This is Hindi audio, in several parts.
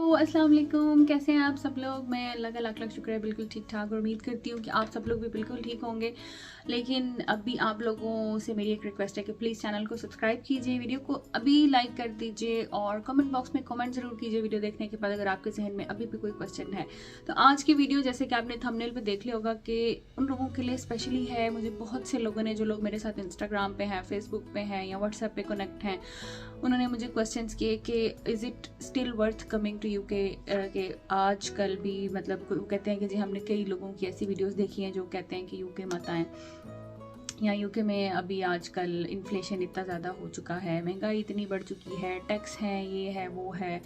अस्सलाम वालेकुम। कैसे हैं आप सब लोग? मैं अल्लाह का लाख लाख शुक्र है बिल्कुल ठीक ठाक और उम्मीद करती हूँ कि आप सब लोग भी बिल्कुल ठीक होंगे। लेकिन अभी आप लोगों से मेरी एक रिक्वेस्ट है कि प्लीज़ चैनल को सब्सक्राइब कीजिए, वीडियो को अभी लाइक कर दीजिए और कमेंट बॉक्स में कमेंट ज़रूर कीजिए वीडियो देखने के बाद अगर आपके जहन में अभी भी कोई क्वेश्चन है। तो आज की वीडियो जैसे कि आपने थंबनेल पे देख लिया होगा कि उन लोगों के लिए स्पेशली है। मुझे बहुत से लोगों ने, जो लोग मेरे साथ इंस्टाग्राम पे हैं, फेसबुक पे हैं या व्हाट्सएप पे कनेक्ट हैं, उन्होंने मुझे क्वेश्चंस किए कि is it still worth coming to UK. के आजकल भी मतलब कहते हैं कि जी हमने कई लोगों की ऐसी वीडियोस देखी हैं जो कहते हैं कि यूके मत आएँ, या यूके में अभी आजकल इन्फ्लेशन इतना ज़्यादा हो चुका है, महंगाई इतनी बढ़ चुकी है, टैक्स है, ये है वो है,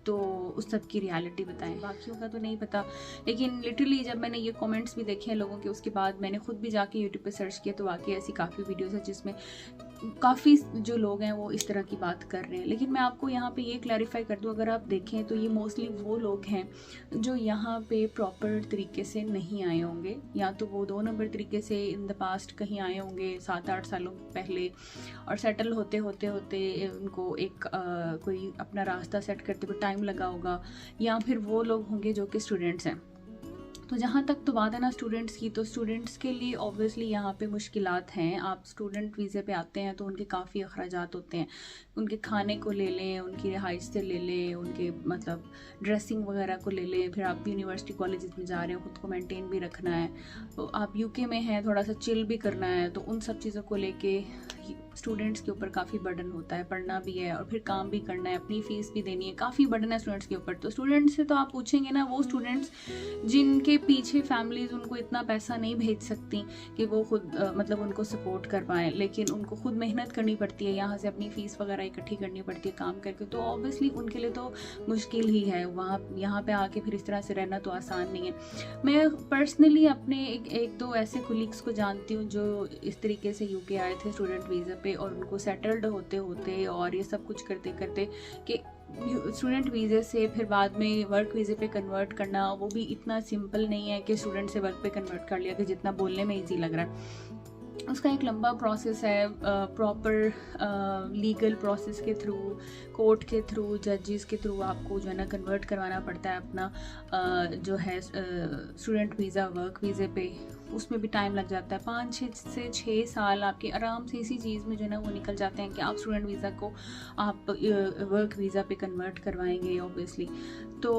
तो उस सब की रियलिटी बताएं। बाकियों का तो नहीं पता, लेकिन लिटरली जब मैंने ये कमेंट्स भी देखे हैं लोगों के, उसके बाद मैंने खुद भी जाके यूट्यूब पे सर्च किया तो वाकई ऐसी काफ़ी वीडियोस है जिसमें काफ़ी जो लोग हैं वो इस तरह की बात कर रहे हैं। लेकिन मैं आपको यहाँ पे ये क्लैरिफाई कर दूँ, अगर आप देखें तो ये मोस्टली वो लोग हैं जो यहाँ पे प्रॉपर तरीके से नहीं आए होंगे, या तो वो 2 नंबर तरीके से इन द पास्ट कहीं आए होंगे 7-8 सालों पहले और सेटल होते होते उनको एक कोई अपना रास्ता सेट करते हुए टाइम लगा होगा, या फिर वो लोग होंगे जो कि स्टूडेंट्स हैं। तो जहाँ तक तो बात है ना स्टूडेंट्स की, तो स्टूडेंट्स के लिए ऑब्वियसली यहाँ पे मुश्किलात हैं। आप स्टूडेंट वीज़े पे आते हैं तो उनके काफ़ी अखराजात होते हैं, उनके खाने को ले लें, उनकी रिहाइश से ले लें, उनके मतलब ड्रेसिंग वगैरह को ले लें, फिर आप यूनिवर्सिटी कॉलेजेस में जा रहे हो, ख़ुद को मेंटेन भी रखना है, तो आप यूके में हैं, थोड़ा सा चिल भी करना है, तो उन सब चीज़ों को लेके स्टूडेंट्स के ऊपर काफ़ी बर्डन होता है। पढ़ना भी है और फिर काम भी करना है, अपनी फ़ीस भी देनी है, काफ़ी बर्डन है स्टूडेंट्स के ऊपर। तो स्टूडेंट्स से तो आप पूछेंगे ना, वो स्टूडेंट्स जिनके पीछे फैमिलीज़ उनको इतना पैसा नहीं भेज सकती कि वो खुद मतलब उनको सपोर्ट कर पाएँ, लेकिन उनको खुद मेहनत करनी पड़ती है, यहाँ से अपनी फ़ीस वगैरह इकट्ठी करनी पड़ती है काम करके, तो ऑब्वियसली उनके लिए तो मुश्किल ही है। वहाँ यहाँ पे आके फिर इस तरह से रहना तो आसान नहीं है। मैं पर्सनली अपने एक दो ऐसे कोलीग्स को जानती हूँ जो इस तरीके से यूके आए थे स्टूडेंट वीज़ा पे, और उनको सेटल्ड होते होते और ये सब कुछ करते करते कि स्टूडेंट वीज़े से फिर बाद में वर्क वीज़े पे कन्वर्ट करना वो भी इतना सिंपल नहीं है कि स्टूडेंट से वर्क पे कन्वर्ट कर लिया कि जितना बोलने में इजी लग रहा है। उसका एक लंबा प्रोसेस है, प्रॉपर लीगल प्रोसेस के थ्रू, कोर्ट के थ्रू, जजेस के थ्रू आपको जो है ना कन्वर्ट करवाना पड़ता है अपना जो है स्टूडेंट वीज़ा वर्क वीज़े पे। उसमें भी टाइम लग जाता है, 5 से 6 साल आपके आराम से इसी चीज़ में जो है ना वो निकल जाते हैं कि आप स्टूडेंट वीज़ा को आप वर्क वीज़ा पे कन्वर्ट करवाएंगे ऑब्वियसली। तो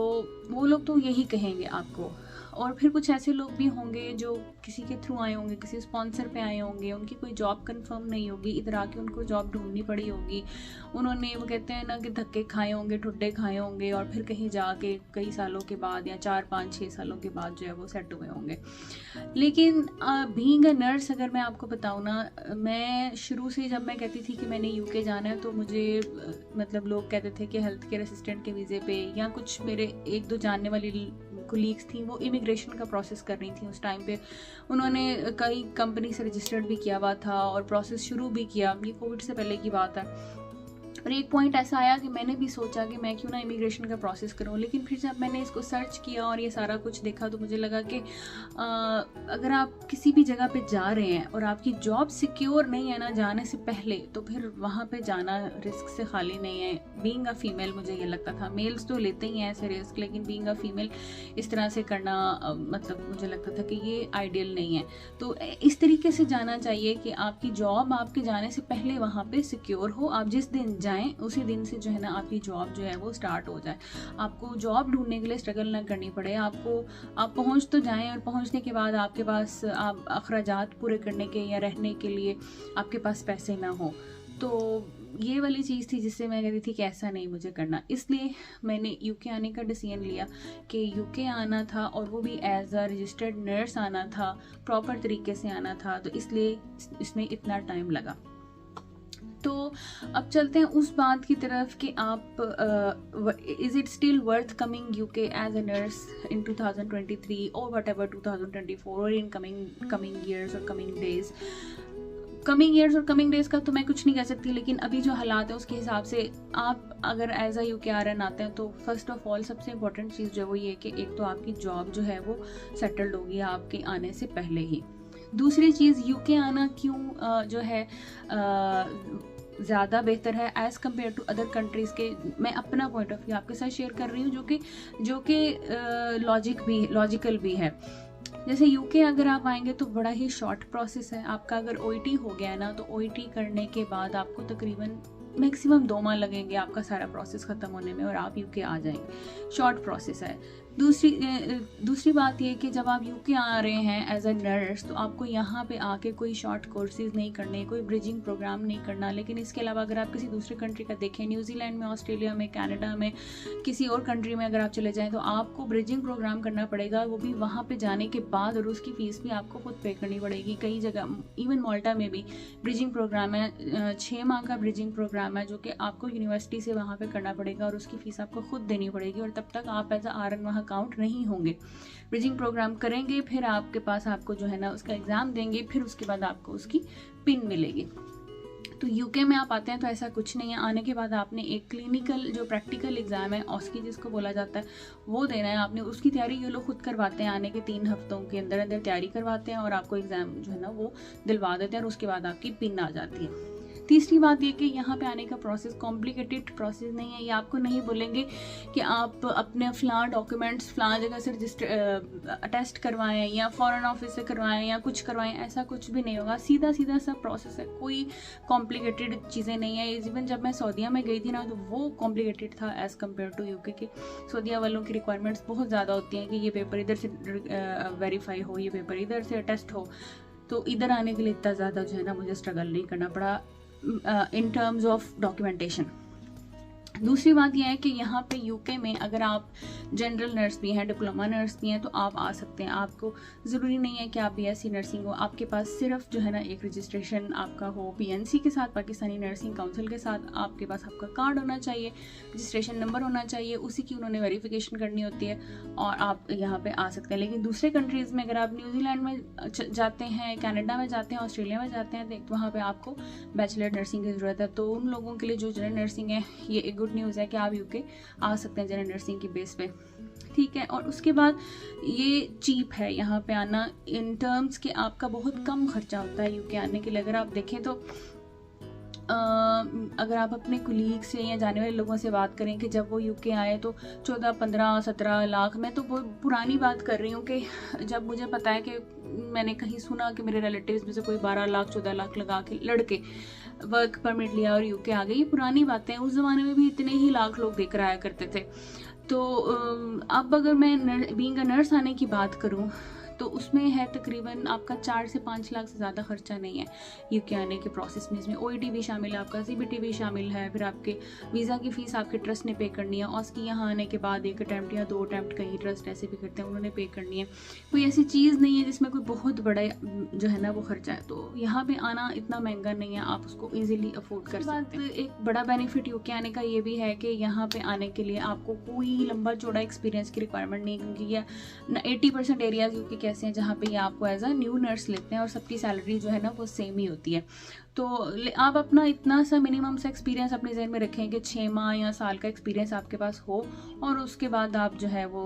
वो लोग तो यही कहेंगे आपको। और फिर कुछ ऐसे लोग भी होंगे जो किसी के थ्रू आए होंगे, किसी स्पॉन्सर पे आए होंगे, उनकी कोई जॉब कंफर्म नहीं होगी, इधर आके उनको जॉब ढूंढनी पड़ी होगी, उन्होंने वो कहते हैं ना कि धक्के खाए होंगे, ठुड्डे खाए होंगे, और फिर कहीं जाके कई सालों के बाद या 4-5-6 सालों के बाद जो है वो सेट हुए होंगे। लेकिन बीइंग अ नर्स अगर मैं आपको बताऊँ ना, मैं शुरू से जब मैं कहती थी कि मैंने यूके जाना है तो मुझे मतलब लोग कहते थे कि हेल्थ केयर असिस्टेंट के वीज़े पे, या कुछ मेरे 1-2 जानने वाली कोलीग्स थी वो इमिग्रेशन का प्रोसेस कर रही थी उस टाइम पे। उन्होंने कई कंपनी से रजिस्टर्ड भी किया हुआ था और प्रोसेस शुरू भी किया, ये कोविड से पहले की बात है। और एक पॉइंट ऐसा आया कि मैंने भी सोचा कि मैं क्यों ना इमिग्रेशन का प्रोसेस करूं, लेकिन फिर जब मैंने इसको सर्च किया और ये सारा कुछ देखा तो मुझे लगा कि अगर आप किसी भी जगह पे जा रहे हैं और आपकी जॉब सिक्योर नहीं है ना जाने से पहले, तो फिर वहाँ पे जाना रिस्क से खाली नहीं है। बीइंग अ फीमेल मुझे ये लगता था, मेल्स तो लेते ही हैं ऐसे रिस्क, लेकिन बीइंग अ फीमेल इस तरह से करना मतलब मुझे लगता था कि ये आइडियल नहीं है। तो इस तरीके से जाना चाहिए कि आपकी जॉब आपके जाने से पहले वहाँ पे सिक्योर हो, आप जिस दिन जाएं उसी दिन से जो है ना आपकी जॉब जो है वो स्टार्ट हो जाए, आपको जॉब ढूंढने के लिए स्ट्रगल ना करनी पड़े, आप पहुंच तो जाएं और पहुंचने के बाद आपके पास आप अखराजात पूरे करने के या रहने के लिए आपके पास पैसे ना हो। तो ये वाली चीज़ थी जिससे मैं कहती थी कि ऐसा नहीं मुझे करना, इसलिए मैंने यूके आने का डिसीजन लिया कि यूके आना था और वो भी एज अ रजिस्टर्ड नर्स आना था, प्रॉपर तरीके से आना था, तो इसलिए इसमें इतना टाइम लगा। तो अब चलते हैं उस बात की तरफ कि आप is it still worth coming UK as a nurse in 2023 और वट एवर 2024 और इन कमिंग ईयर्स और कमिंग डेज। कमिंग ईयर्स और कमिंग डेज का तो मैं कुछ नहीं कह सकती, लेकिन अभी जो हालात है उसके हिसाब से आप अगर एज अ यूके आरएन आते हैं तो फर्स्ट ऑफ ऑल सबसे इम्पोर्टेंट चीज़ जो है वो ये कि एक तो आपकी जॉब जो है वो सेटल्ड होगी आपके आने से पहले ही। दूसरी चीज़, यूके आना क्यों जो है ज़्यादा बेहतर है as compared to other countries के। मैं अपना पॉइंट ऑफ व्यू आपके साथ शेयर कर रही हूँ जो कि लॉजिकल भी है। जैसे यूके अगर आप आएंगे तो बड़ा ही शॉर्ट प्रोसेस है आपका। अगर ओईटी हो गया है ना, तो ओईटी करने के बाद आपको तकरीबन मैक्सिमम 2 माह लगेंगे आपका सारा प्रोसेस ख़त्म होने में और आप यूके आ जाएंगे। शॉर्ट प्रोसेस है। दूसरी बात ये कि जब आप यूके आ रहे हैं एज अ नर्स, तो आपको यहाँ पे आके कोई शॉर्ट कोर्सेज नहीं करने, कोई ब्रिजिंग प्रोग्राम नहीं करना। लेकिन इसके अलावा अगर आप किसी दूसरे कंट्री का देखें, न्यूजीलैंड में, ऑस्ट्रेलिया में, कनाडा में, किसी और कंट्री में अगर आप चले जाएँ तो आपको ब्रिजिंग प्रोग्राम करना पड़ेगा, वो भी वहाँ पर जाने के बाद, और उसकी फ़ीस भी आपको खुद पे करनी पड़ेगी। कई जगह इवन माल्टा में भी ब्रिजिंग प्रोग्राम है, 6 माह का ब्रिजिंग प्रोग्राम है, जो कि आपको यूनिवर्सिटी से वहाँ पे करना पड़ेगा और उसकी फ़ीस आपको खुद देनी पड़ेगी। और तब तक आप एज अ RN वहाँ काउंट नहीं होंगे। ब्रिजिंग प्रोग्राम करेंगे, फिर आपके पास आपको जो है ना उसका एग्ज़ाम देंगे, फिर उसके बाद आपको उसकी पिन मिलेगी। तो यूके में आप आते हैं तो ऐसा कुछ नहीं है। आने के बाद आपने एक क्लिनिकल जो प्रैक्टिकल एग्ज़ाम है, ऑस्की जिसको बोला जाता है, वो देना है। आपने उसकी तैयारी ये लोग खुद करवाते हैं, आने के 3 हफ्तों के अंदर अंदर तैयारी करवाते हैं और आपको एग्ज़ाम जो है ना वो दिलवा देते हैं और उसके बाद आपकी पिन आ जाती है। तीसरी बात ये कि यहाँ पे आने का प्रोसेस कॉम्प्लिकेटेड प्रोसेस नहीं है। ये आपको नहीं बोलेंगे कि आप अपने फ़लाँ डॉक्यूमेंट्स फ़लाँ जगह से रजिस्टर अटेस्ट करवाएं या फ़ॉरेन ऑफिस से करवाएं या कुछ करवाएं, ऐसा कुछ भी नहीं होगा। सीधा सीधा सा प्रोसेस है, कोई कॉम्प्लिकेटेड चीज़ें नहीं है। इवन जब मैं सऊदीया में गई थी ना, तो वो कॉम्प्लिकेटेड था एज़ कम्पेयर टू यूके के। सऊदीया वालों की रिक्वायरमेंट्स बहुत ज़्यादा होती हैं कि ये पेपर इधर से वेरीफाई हो, ये पेपर इधर से अटेस्ट हो। तो इधर आने के लिए इतना ज़्यादा जो है ना मुझे स्ट्रगल नहीं करना पड़ा in terms of documentation। दूसरी बात यह है कि यहाँ पे यूके में अगर आप जनरल नर्स भी हैं, डिप्लोमा नर्स भी हैं, तो आप आ सकते हैं। आपको ज़रूरी नहीं है कि आप BSc नर्सिंग हो, आपके पास सिर्फ जो है ना एक रजिस्ट्रेशन आपका हो PNC के साथ, पाकिस्तानी नर्सिंग काउंसिल के साथ। आपके पास आपका कार्ड होना चाहिए, रजिस्ट्रेशन नंबर होना चाहिए, उसी की उन्होंने वेरिफिकेशन करनी होती है और आप यहाँ पर आ सकते हैं। लेकिन दूसरे कंट्रीज़ में अगर आप न्यूजीलैंड में जाते हैं, कनाडा में जाते हैं, ऑस्ट्रेलिया में जाते हैं, तो वहाँ पर आपको बैचलर नर्सिंग की ज़रूरत है। तो उन लोगों के लिए जो जनरल नर्सिंग है, ये एक गुड न्यूज़ है कि आप यूके आ सकते हैं जनरल नर्सिंग की बेस पे, ठीक है। और उसके बाद ये चीप है यहाँ पे आना इन टर्म्स कि आपका बहुत कम खर्चा होता है यूके आने के लिए। अगर आप देखें तो अगर आप अपने कुलीग से या जाने वाले लोगों से बात करें कि जब वो यूके आए तो 14, 15, 17 लाख, मैं तो बहुत पुरानी बात कर रही हूँ कि जब मुझे पता है कि मैंने कहीं सुना कि मेरे रिलेटिव्स में से कोई 12 लाख 14 लाख लगा के लड़के वर्क परमिट लिया और यूके आ गए। ये पुरानी बातें हैं, उस ज़माने में भी इतने ही लाख लोग देकर आया करते थे। तो अब अगर मैं बीइंग अ नर्स आने की बात करूँ तो उसमें है तकरीबन आपका 4 से 5 लाख से ज़्यादा खर्चा नहीं है यूके आने के प्रोसेस में। इसमें OET भी शामिल है, आपका CBT भी शामिल है, फिर आपके वीज़ा की फ़ीस आपके ट्रस्ट ने पे करनी है। ऑस्की यहाँ आने के बाद 1 अटैम्प्ट या 2 अटैम्प्ट कहीं ट्रस्ट ऐसे भी करते हैं, उन्होंने पे करनी है। कोई ऐसी चीज़ नहीं है जिसमें कोई बहुत बड़ा जो है ना वो खर्चा है। तो यहाँ पर आना इतना महंगा नहीं है, आप उसको ईज़िली अफोर्ड कर सकते हैं। एक बड़ा बेनिफिट यूके आने का ये भी है कि यहाँ पर आने के लिए आपको कोई लंबा चौड़ा एक्सपीरियंस की रिक्वायरमेंट नहीं, क्योंकि यह 80% एरियाज़ यूके कैसे हैं जहाँ पे ये आपको एज अ न्यू नर्स लेते हैं और सबकी सैलरी जो है ना वो सेम ही होती है। तो आप अपना इतना सा मिनिमम सा एक्सपीरियंस अपने जहन में रखें कि 6 माह या साल का एक्सपीरियंस आपके पास हो और उसके बाद आप जो है वो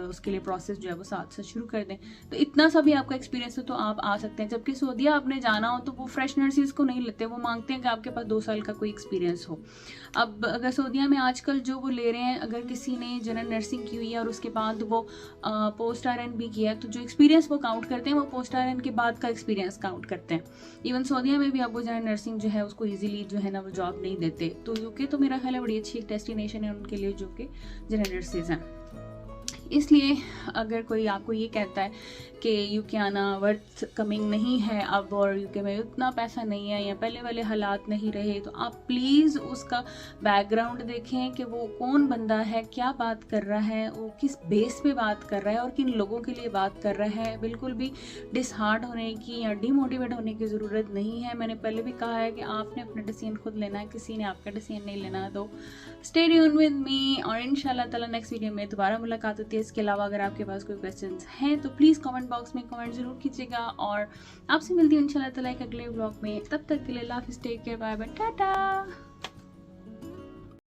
उसके लिए प्रोसेस जो है वो साथ से शुरू कर दें। तो इतना सा भी आपका एक्सपीरियंस हो तो आप आ सकते हैं। जबकि सऊदीया आपने जाना हो तो वो फ्रेश नर्सिस को नहीं लेते, वो मांगते हैं कि आपके पास 2 साल का कोई एक्सपीरियंस हो। अब अगर सऊदीया में आजकल जो वो ले रहे हैं, अगर किसी ने जनरल नर्सिंग की हुई है और उसके बाद वो पोस्ट RN भी किया है, तो जो एक्सपीरियंस वो काउंट करते हैं वो पोस्ट RN के बाद का एक्सपीरियंस काउंट करते हैं। इवन सऊदीया में भी अब वो जनरल नर्सिंग जो है उसको इजीली जो है ना वो जॉब नहीं देते। तो यूके तो मेरा ख्याल है बड़ी अच्छी एक डेस्टिनेशन है उनके लिए जो कि जनरल नर्सेज हैं। इसलिए अगर कोई आपको ये कहता है कि यूके आना वर्थ कमिंग नहीं है अब और यूके में उतना पैसा नहीं है या पहले वाले हालात नहीं रहे, तो आप प्लीज़ उसका बैकग्राउंड देखें कि वो कौन बंदा है, क्या बात कर रहा है, वो किस बेस पे बात कर रहा है और किन लोगों के लिए बात कर रहा है। बिल्कुल भी डिसहार्ट होने की या डीमोटिवेट होने की ज़रूरत नहीं है। मैंने पहले भी कहा है कि आपने अपना डिसीजन खुद लेना है, किसी ने आपका डिसीजन नहीं लेना। तो स्टे ट्यून विद मी और इंशाल्लाह ताला नेक्स्ट वीडियो में दोबारा मुलाकात होती है। इसके अलावा अगर आपके पास कोई क्वेश्चंस हैं तो प्लीज़ कमेंट बॉक्स में कमेंट ज़रूर कीजिएगा और आपसे मिलती हूँ इंशाल्लाह ताला एक अगले व्लॉग में। तब तक के लिए अल्लाह हाफ़िज़, take care, bye bye, Tata.